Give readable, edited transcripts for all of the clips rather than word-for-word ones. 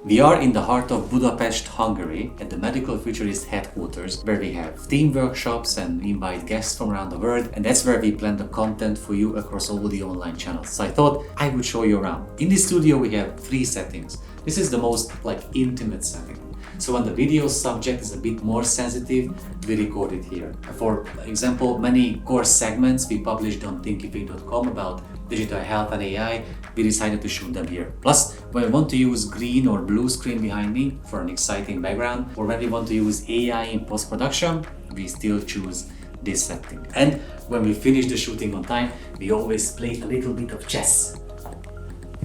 We are in the heart of Budapest, Hungary, at the Medical Futurist headquarters, where we have team workshops and invite guests from around the world, and that's where we plan the content for you across all the online channels. So I thought I would show you around. In this studio we have 3 settings. This is the most intimate setting. So when the video subject is a bit more sensitive, we record it here. For example, many course segments we published on thinkific.com about digital health and AI, we decided to shoot them here. Plus, when we want to use green or blue screen behind me for an exciting background, or when we want to use AI in post-production, we still choose this setting. And when we finish the shooting on time, we always play a little bit of chess.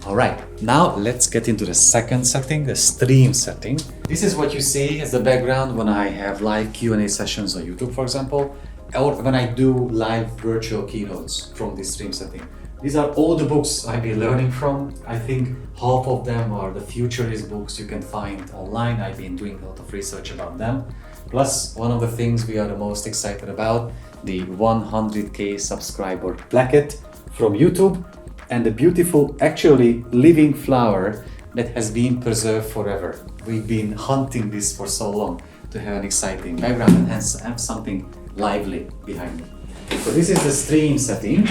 Alright, now let's get into the second setting, the stream setting. This is what you see as the background when I have live Q&A sessions on YouTube, for example, or when I do live virtual keynotes from this stream setting. These are all the books I've been learning from. I think half of them are the Futurist books you can find online. I've been doing a lot of research about them. Plus, one of the things we are the most excited about, the 100k subscriber placket from YouTube, and the beautiful, actually living flower that has been preserved forever. We've been hunting this for so long to have an exciting background and hence have something lively behind me. So this is the stream setting.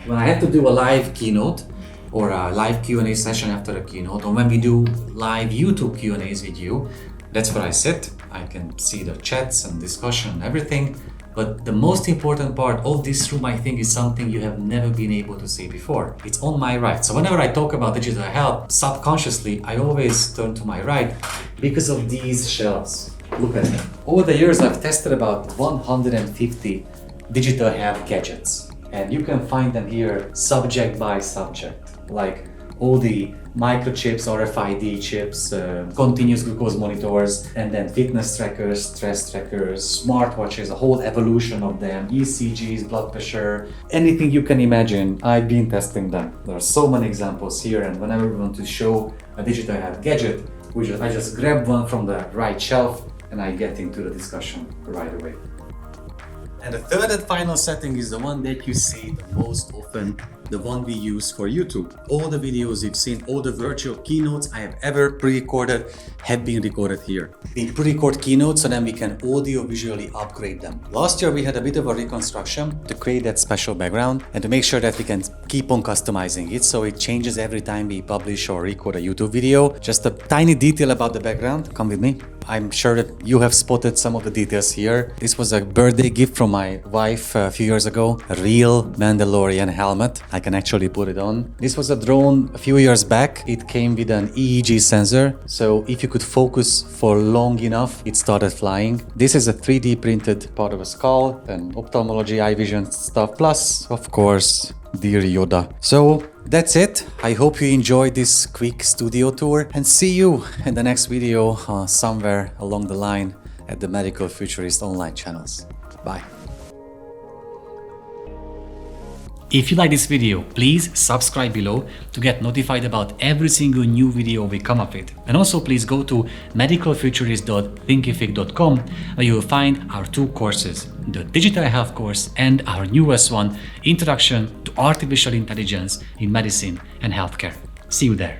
When I have to do a live keynote or a live Q&A session after a keynote, or when we do live YouTube Q&As with you, that's where I sit. I can see the chats and discussion and everything. But the most important part of this room, I think, is something you have never been able to see before. It's on my right. So whenever I talk about digital health, subconsciously, I always turn to my right because of these shelves. Look at them. Over the years, I've tested about 150 digital health gadgets. And you can find them here subject by subject, like all the microchips, RFID chips, continuous glucose monitors, and then fitness trackers, stress trackers, smartwatches, a whole evolution of them, ECGs, blood pressure, anything you can imagine, I've been testing them. There are so many examples here, and whenever we want to show a digital health gadget, I just grab one from the right shelf and I get into the discussion right away. And the third and final setting is the one that you see the most often, the one we use for YouTube. All the videos you've seen, all the virtual keynotes I have ever pre-recorded have been recorded here. We pre-record keynotes so then we can audio-visually upgrade them. Last year we had a bit of a reconstruction to create that special background and to make sure that we can keep on customizing it so it changes every time we publish or record a YouTube video. Just a tiny detail about the background, come with me. I'm sure that you have spotted some of the details here. This was a birthday gift from my wife a few years ago, a real Mandalorian helmet. I can actually put it on. This was a drone a few years back. It came with an EEG sensor, so if you could focus for long enough, it started flying. This is a 3D printed part of a skull and ophthalmology, eye vision stuff, plus, of course, dear Yoda. So that's it. I hope you enjoyed this quick studio tour and see you in the next video somewhere along the line at the Medical Futurist online channels. Bye. If you like this video, please subscribe below to get notified about every single new video we come up with. And also please go to medicalfuturist.thinkific.com where you will find our 2 courses, the Digital Health course and our newest one, Introduction to Artificial Intelligence in Medicine and Healthcare. See you there.